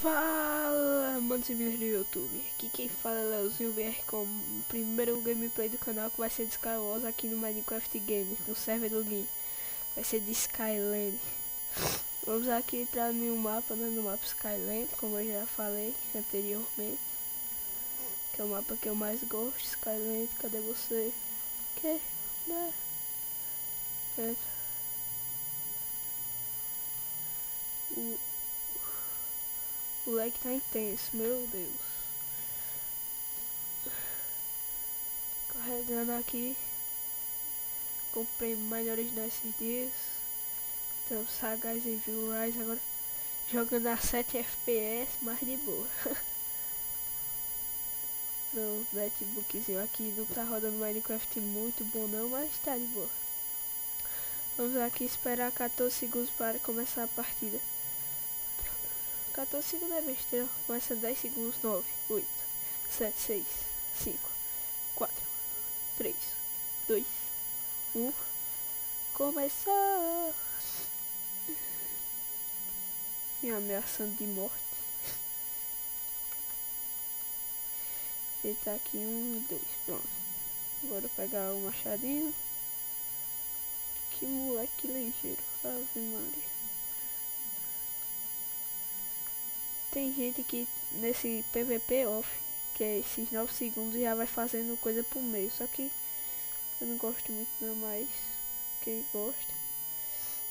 Fala, manos e minas do YouTube. Aqui quem fala é Leozinho BR com o primeiro gameplay do canal, que vai ser de Skywars aqui no Minecraft Games, no server do Login. Vai ser de Skyland. Vamos aqui entrar no mapa, né, no mapa Skyland, como eu já falei anteriormente. Que é o mapa que eu mais gosto, Skyland. Cadê você? Que? Né? Entra. O lag tá intenso, meu Deus. Carregando aqui. Comprei melhores nesses dias. Então sagaz em View Rise agora. Jogando a 7 FPS, mas de boa. Meu netbookzinho aqui não tá rodando Minecraft muito bom não, mas tá de boa. Vamos aqui esperar 14 segundos para começar a partida. 14 segundos é besteira. Começa 10 segundos. 9, 8, 7, 6, 5, 4, 3, 2, 1. Começar. Me ameaçando de morte. Ele tá aqui 1 e 2. Pronto. Agora pegar o machadinho. Que moleque ligeiro. Ave Maria. Tem gente que nesse PVP off, que é esses 9 segundos, já vai fazendo coisa por meio. Só que eu não gosto muito não, mas quem gosta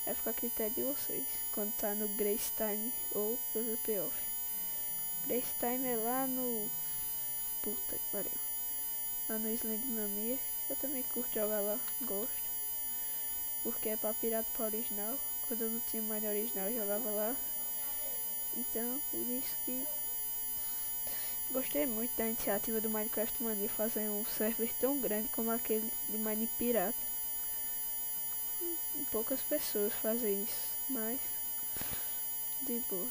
vai ficar a critério de vocês. Quando tá no Grace Time ou PVP off. Grace Time é lá no... Puta que pariu. Lá no Slendermania. Eu também curto jogar lá, gosto. Porque é pra pirata pra original. Quando eu não tinha mais original eu jogava lá. Então, por isso que gostei muito da iniciativa do Minecraft Mania fazer um server tão grande como aquele de Mine Pirata. Poucas pessoas fazem isso, mas de boa.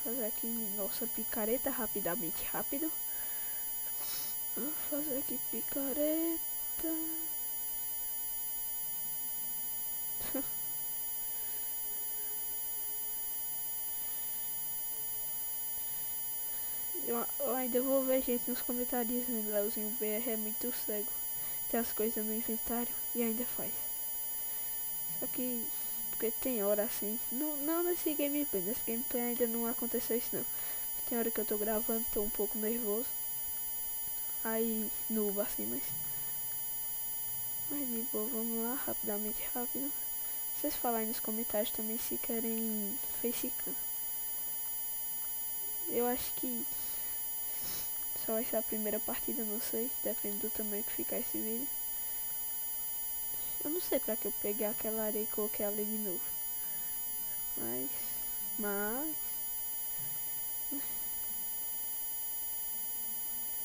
Vou fazer aqui nossa picareta rapidamente, rápido. Vou fazer aqui picareta. Eu ainda vou ver gente nos comentários dizendo Leozinho BR é muito cego. Tem as coisas no inventário e ainda faz. Só que porque tem hora assim. Não nesse gameplay. Nesse gameplay ainda não aconteceu isso não. Tem hora que eu tô gravando, tô um pouco nervoso. Aí nuba assim, mas de boa, vamos lá, rapidamente, rápido. Vocês falarem nos comentários também se querem facecam. Eu acho que só vai ser a primeira partida, não sei. Depende do tamanho que ficar esse vídeo. Eu não sei pra que eu peguei aquela areia e coloquei ela de novo. Mas...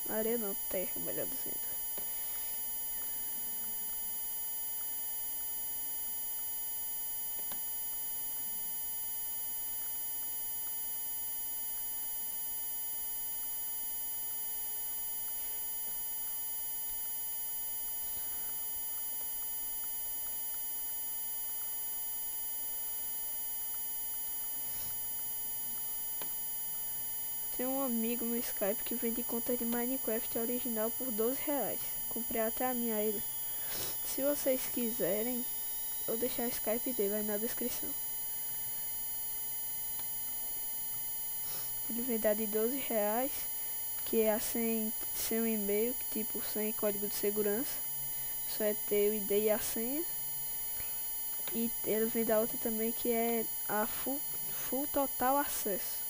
areia não, terra, melhor dizendo. Tem um amigo no Skype que vende contas de Minecraft original por R$ 12. Comprei até a minha ele. Se vocês quiserem, eu vou deixar o Skype dele aí na descrição. Ele vende de R$ 12, que é sem um e-mail, que tipo sem código de segurança. Só é ter o ID e a senha. E ele vende a outra também, que é a full Total Acesso,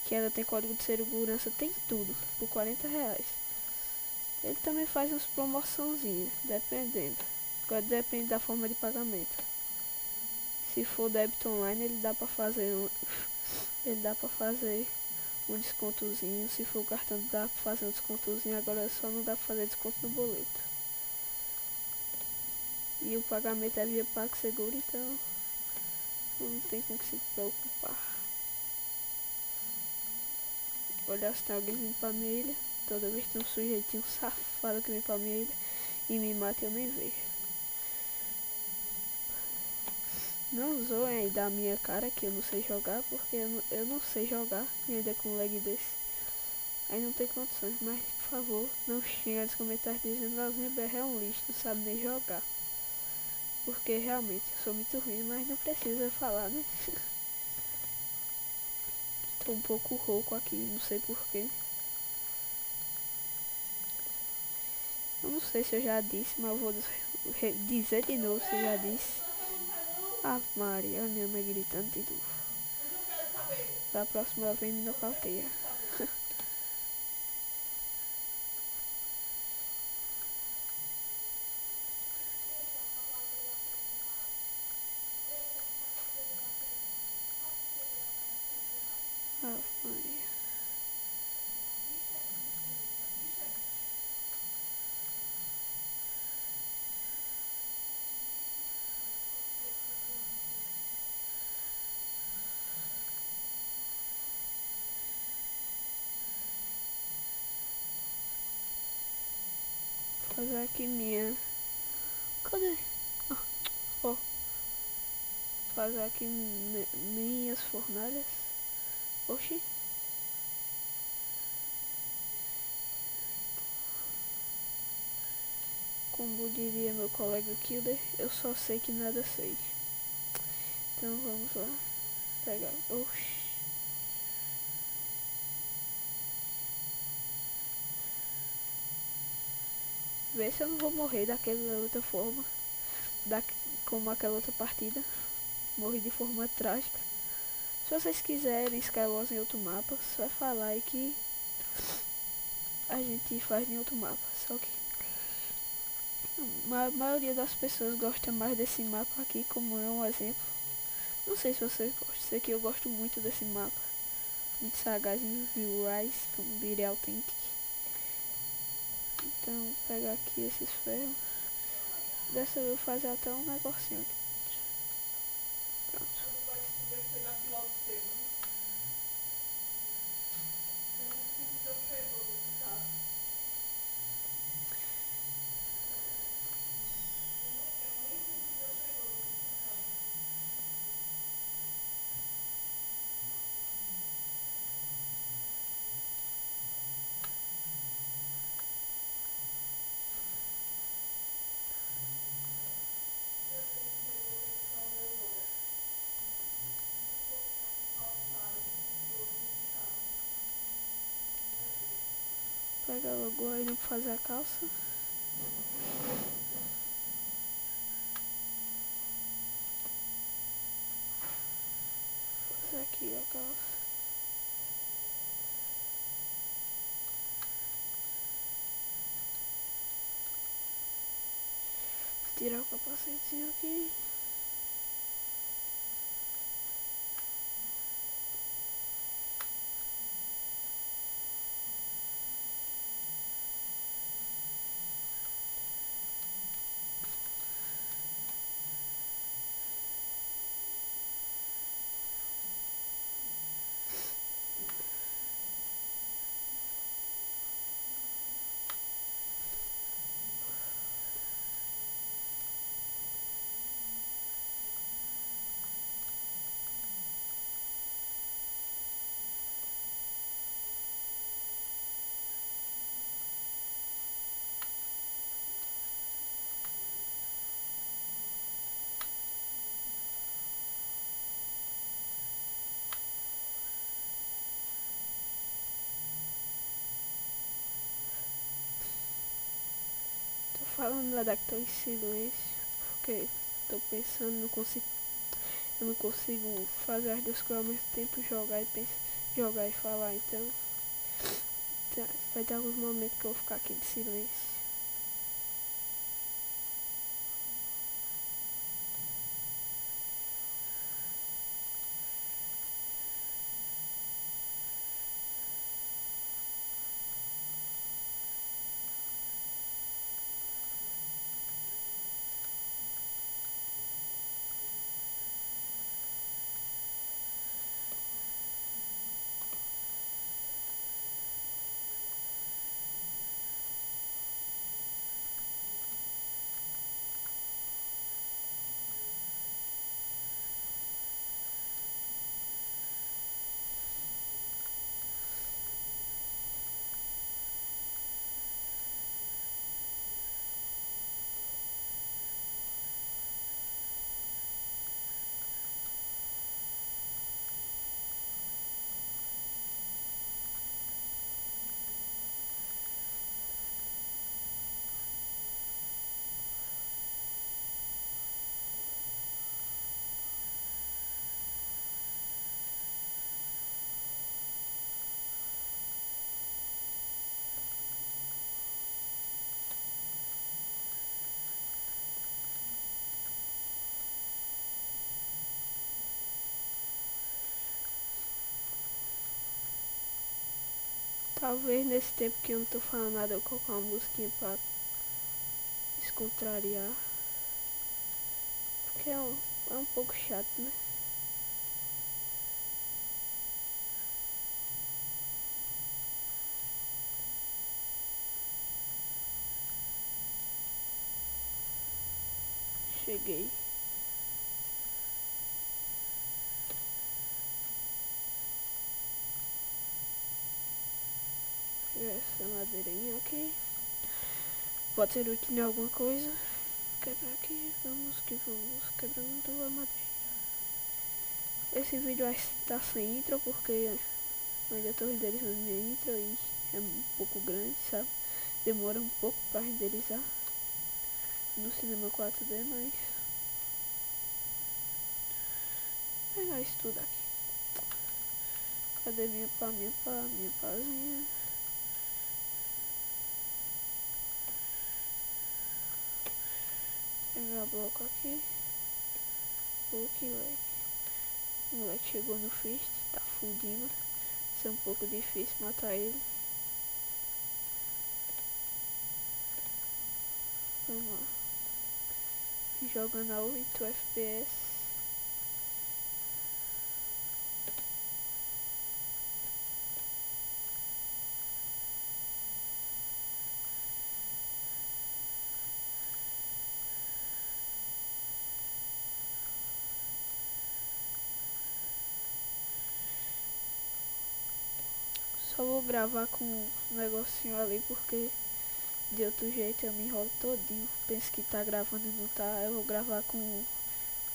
que ela tem código de segurança, tem tudo, por R$ 40. Ele também faz umas promoçãozinhas, dependendo. Agora depende da forma de pagamento. Se for débito online, ele dá pra fazer um descontozinho. Se for cartão, dá pra fazer um descontozinho. Agora só não dá pra fazer desconto no boleto. E o pagamento é via PagSeguro, então não tem com que se preocupar. Olhar se tem alguém vindo pra minha ilha. Toda vez tem um sujeitinho safado que vem pra minha ilha e me mata e eu nem vejo. Não zoem aí da minha cara que eu não sei jogar, porque eu não sei jogar e ainda com um lag desse. Aí não tem condições, mas por favor, não xinga nos comentários dizendo que o BR é um lixo, não sabe nem jogar. Porque realmente eu sou muito ruim, mas não precisa falar, né? Tô um pouco rouco aqui, não sei porquê. Eu não sei se eu já disse, mas eu vou dizer de novo se eu já disse. Ah, Maria, a minha mãe gritando de novo. Da próxima vez me nocauteia. Ah, Maria. Vou fazer aqui minha. Cadê? Ah, ó. Fazer aqui minhas fornalhas. Oxi. Como diria meu colega Kilder, eu só sei que nada sei. Então vamos lá. Pegar. Oxi. Ver se eu não vou morrer daquela outra forma. Como aquela outra partida. Morri de forma trágica. Se vocês quiserem Skywars em outro mapa, só falar aí que a gente faz em outro mapa. Só que a maioria das pessoas gosta mais desse mapa aqui, como é um exemplo. Não sei se vocês gostam, sei que eu gosto muito desse mapa. Muito sagaz em View Rise, como diria Authentic. Então, vou pegar aqui esses ferros. Dessa vez eu vou fazer até um negocinho aqui. Pronto. Pegar logo aí pra fazer a calça. Fazer aqui a calça. Tirar o capacetinho aqui. Tô falando lá da que tô em silêncio. Porque tô pensando, eu não consigo fazer as duas coisas ao mesmo tempo, jogar e falar, então vai ter alguns momentos que eu vou ficar aqui de silêncio. Talvez nesse tempo que eu não tô falando nada eu colocar uma musiquinha pra descontrariar. Porque é um pouco chato, né? Cheguei. Pegar essa madeirinha aqui. Pode ser útil em alguma coisa. Quebrar aqui. Vamos que vamos. Quebrando a madeira. Esse vídeo vai estar sem intro porque eu ainda estou renderizando minha intro e é um pouco grande, sabe? Demora um pouco para renderizar no Cinema 4D, mas vou pegar isso tudo aqui. Cadê minha pazinha? Pegar bloco aqui. Que lag. O moleque chegou no fist, tá fudindo. Isso é um pouco difícil matar ele. Vamos lá. Jogando a 8 FPS. Só vou gravar com um negocinho ali porque de outro jeito eu me enrolo todinho. Penso que tá gravando e não tá. Eu vou gravar com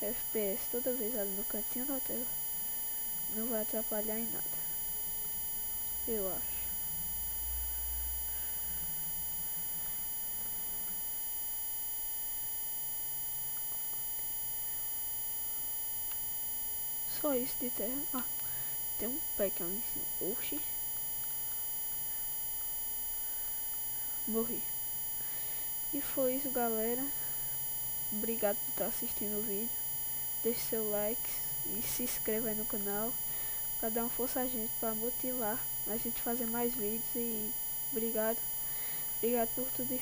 FPS toda vez ali no cantinho da tela. Não vai atrapalhar em nada. Eu acho. Só isso de terra. Ah, tem um pack ali em cima. Oxi. Morri. E foi isso, galera. Obrigado por estar assistindo o vídeo. Deixe seu like e se inscreva aí no canal para dar uma força a gente, para motivar a gente fazer mais vídeos. E obrigado por tudo e